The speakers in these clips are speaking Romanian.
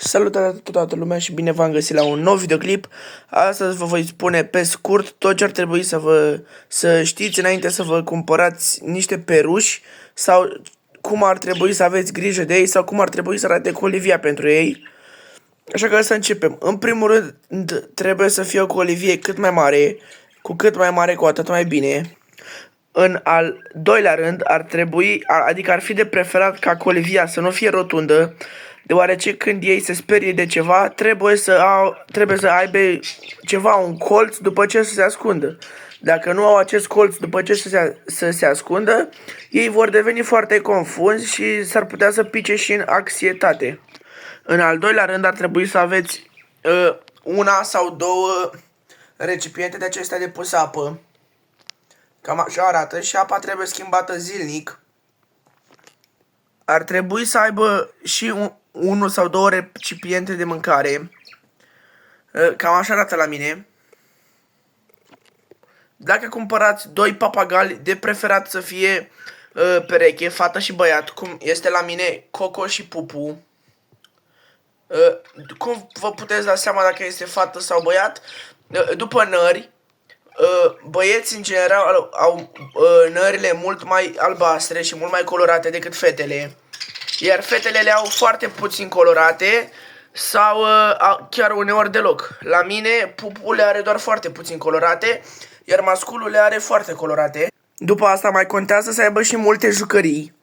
Salutare toată lumea și bine v-am găsit la un nou videoclip. Astăzi vă voi spune pe scurt tot ce ar trebui să știți înainte să vă cumpărați niște peruși sau cum ar trebui să aveți grijă de ei sau cum ar trebui să arate colivia pentru ei. Așa că să începem. În primul rând trebuie să fie o colivie cât mai mare, cu cât mai mare cu atât mai bine. În al doilea rând ar trebui, adică ar fi de preferat ca colivia să nu fie rotundă, deoarece când ei se sperie de ceva, trebuie să aibă ceva, un colț după ce să se ascundă. Dacă nu au acest colț după ce să se ascundă, ei vor deveni foarte confunzi și s-ar putea să pice și în anxietate. În al doilea rând ar trebui să aveți una sau două recipiente de acestea de pus apă. Cam așa arată și apa trebuie schimbată zilnic. Ar trebui să aibă și unul sau două recipiente de mâncare. Cam așa arată la mine. Dacă cumpărați doi papagali, de preferat să fie pereche, fată și băiat, cum este la mine Coco și Pupu. Cum vă puteți da seama dacă este fată sau băiat? După nări, băieți în general au nările mult mai albastre și mult mai colorate decât fetele. Iar fetele le au foarte puțin colorate sau chiar uneori deloc. La mine Pupu le are doar foarte puțin colorate, iar masculul le are foarte colorate. După asta mai contează să aibă și multe jucării,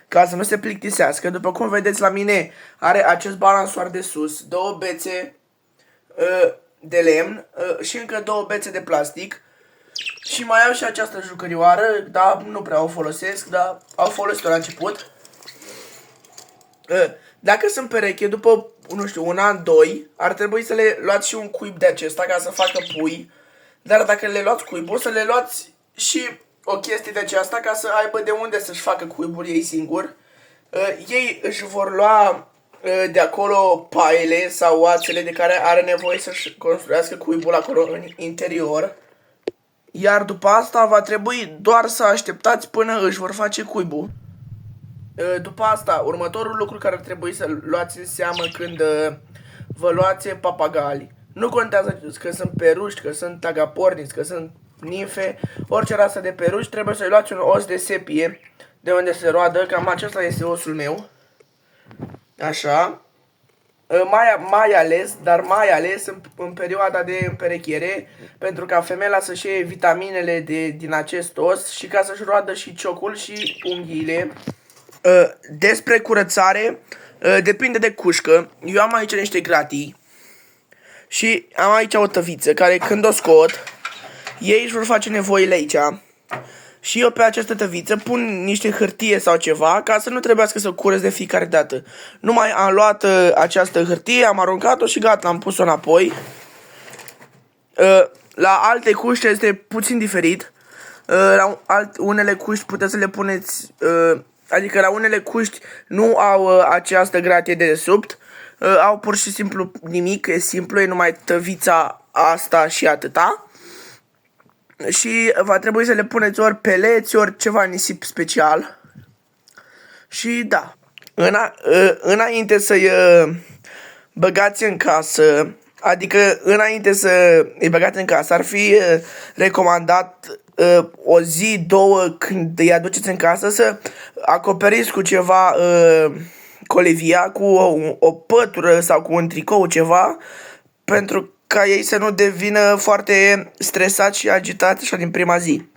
ca să nu se plictisească. După cum vedeți la mine are acest balansoar de sus, două bețe de lemn și încă două bețe de plastic. Și mai au și această jucărioară, dar nu prea o folosesc, dar au folosit-o la început. Dacă sunt pereche, după, nu știu, un an, doi, ar trebui să le luați și un cuib de acesta ca să facă pui. Dar dacă le luați cuibul, să le luați și o chestie de aceasta ca să aibă de unde să-și facă cuibul ei singur. Ei își vor lua de acolo paiele sau oațele de care are nevoie să-și construiască cuibul acolo în interior. Iar după asta va trebui doar să așteptați până își vor face cuibul. După asta, următorul lucru care ar trebui să luați în seamă când vă luați papagali. Nu contează că sunt peruși, că sunt agaporniți, că sunt nimfe, orice rasă de peruși, trebuie să-i luați un os de sepie de unde se roadă, cam acesta este osul meu. Așa. Mai ales în perioada de împerechiere, pentru ca femeia să-și iei vitaminele din acest os și ca să-și roadă și ciocul și unghiile. Despre curățare, depinde de cușcă. Eu am aici niște gratii și am aici o tăviță care când o scot, ei își vor face nevoile aici. Și eu pe această tăviță pun niște hârtie sau ceva ca să nu trebuiască să curăț de fiecare dată. Numai am luat această hârtie, am aruncat-o și gata, am pus-o înapoi. La alte cuști este puțin diferit. La unele cuști puteți să le puneți, adică la unele cuști nu au această gratie de desubt. Au pur și simplu nimic, e simplu, e numai tăvița asta și atâta. Și va trebui să le puneți ori peleți, ori ceva nisip special. Și da, înainte să-i băgați în casă, adică înainte să îi băgați în casă, ar fi recomandat o zi, două, când îi aduceți în casă, să acoperiți cu ceva colivia, cu o pătură sau cu un tricou, ceva, pentru ca ei să nu devină foarte stresați și agitați așa din prima zi.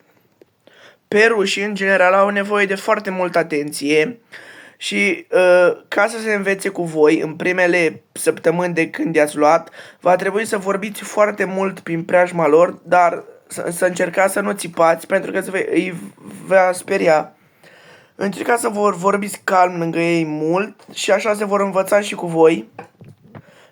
Perușii, în general, au nevoie de foarte multă atenție și ca să se învețe cu voi în primele săptămâni de când i-ați luat, va trebui să vorbiți foarte mult prin preajma lor, dar să încercați să nu țipați pentru că îi va speria. Încercați să vorbiți calm lângă ei mult și așa se vor învăța și cu voi.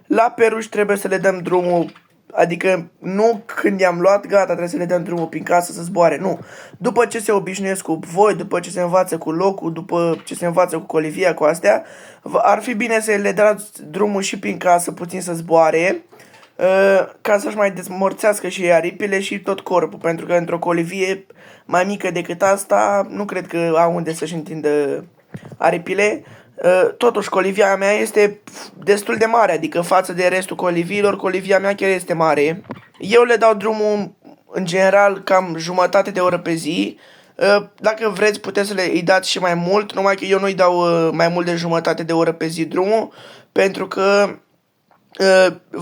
La peruși trebuie să le dăm drumul, adică nu când i-am luat, gata, trebuie să le dăm drumul prin casă să zboare, nu. După ce se obișnuiesc cu voi, după ce se învață cu locul, după ce se învață cu colivia, cu astea, ar fi bine să le dați drumul și prin casă puțin să zboare, ca să-și mai dezmorțească și aripile și tot corpul, pentru că într-o colivie mai mică decât asta, nu cred că au unde să-și întindă aripile. Totuși, colivia mea este destul de mare, adică față de restul coliviilor, colivia mea chiar este mare. Eu le dau drumul, în general, cam jumătate de oră pe zi. Dacă vreți, puteți să îi dați și mai mult, numai că eu nu îi dau mai mult de jumătate de oră pe zi drumul, pentru că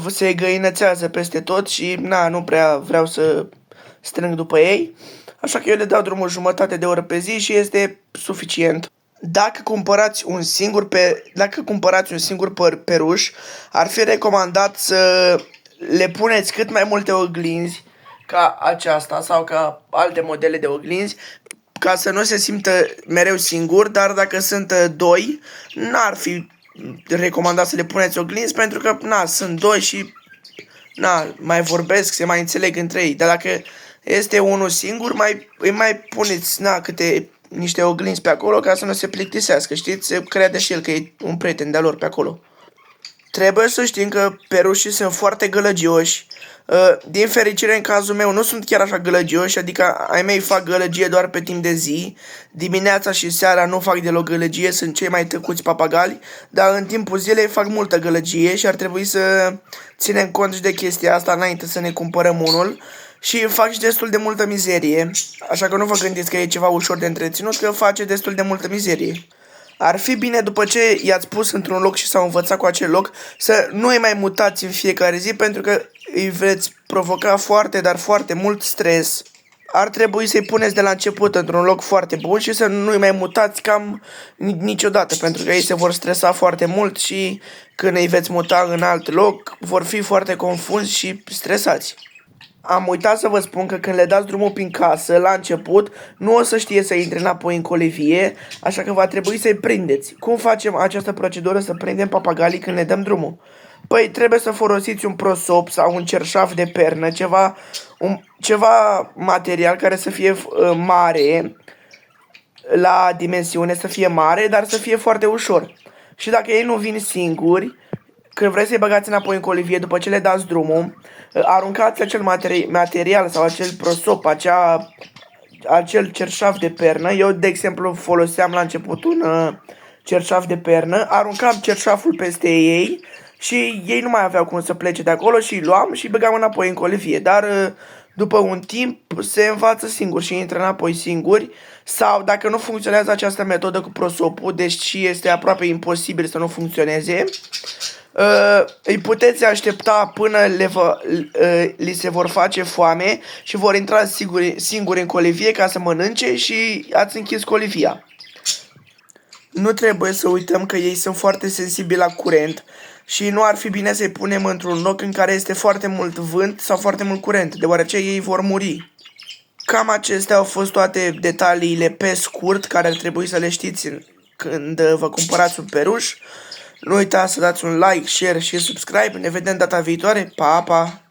se găinățează peste tot și nu prea vreau să strâng după ei. Așa că eu le dau drumul jumătate de oră pe zi și este suficient. Dacă cumpărați un singur peruș, ar fi recomandat să le puneți cât mai multe oglinzi ca aceasta sau ca alte modele de oglinzi, ca să nu se simtă mereu singur, dar dacă sunt doi, n-ar fi recomandat să le puneți oglinzi, pentru că sunt doi și mai vorbesc, se mai înțeleg între ei. Dar dacă este unul singur, îi mai puneți câte niște oglinzi pe acolo ca să nu se plictisească, știți? Se crede și el că e un prieten de-a lor pe acolo. Trebuie să știm că perușii sunt foarte gălăgioși. Din fericire, în cazul meu, nu sunt chiar așa gălăgioși, adică ai mei fac gălăgie doar pe timp de zi. Dimineața și seara nu fac deloc gălăgie, sunt cei mai tăcuți papagali, dar în timpul zilei fac multă gălăgie și ar trebui să ținem cont și de chestia asta înainte să ne cumpărăm unul. Și fac și destul de multă mizerie, așa că nu vă gândiți că e ceva ușor de întreținut, că face destul de multă mizerie. Ar fi bine, după ce i-ați pus într-un loc și s-au învățat cu acel loc, să nu îi mai mutați în fiecare zi, pentru că îi veți provoca foarte, dar foarte mult stres. Ar trebui să-i puneți de la început într-un loc foarte bun și să nu îi mai mutați cam niciodată, pentru că ei se vor stresa foarte mult și când îi veți muta în alt loc, vor fi foarte confunzi și stresați. Am uitat să vă spun că când le dați drumul prin casă, la început, nu o să știe să intre înapoi în colivie, așa că va trebui să-i prindeți. Cum facem această procedură să prindem papagalii când le dăm drumul? Păi trebuie să folosiți un prosop sau un cerșaf de pernă, ceva material care să fie mare, la dimensiune să fie mare, dar să fie foarte ușor. Și dacă ei nu vin singuri, când vreți să-i băgați înapoi în colivie după ce le dați drumul, aruncați acel material sau acel prosop, acel cerșaf de pernă. Eu, de exemplu, foloseam la început un cerșaf de pernă, aruncam cerșaful peste ei și ei nu mai aveau cum să plece de acolo și îi luam și îi băgam înapoi în colivie. Dar după un timp se învață singur și intră înapoi singuri. Sau dacă nu funcționează această metodă cu prosopul, deși este aproape imposibil să nu funcționeze, îi puteți aștepta până li se vor face foame și vor intra singuri în colivie ca să mănânce și ați închis colivia. Nu trebuie să uităm că ei sunt foarte sensibili la curent și nu ar fi bine să-i punem într-un loc în care este foarte mult vânt sau foarte mult curent, deoarece ei vor muri. Cam acestea au fost toate detaliile pe scurt care ar trebui să le știți când vă cumpărați un peruș. Nu uitați să dați un like, share și subscribe. Ne vedem data viitoare. Pa, pa!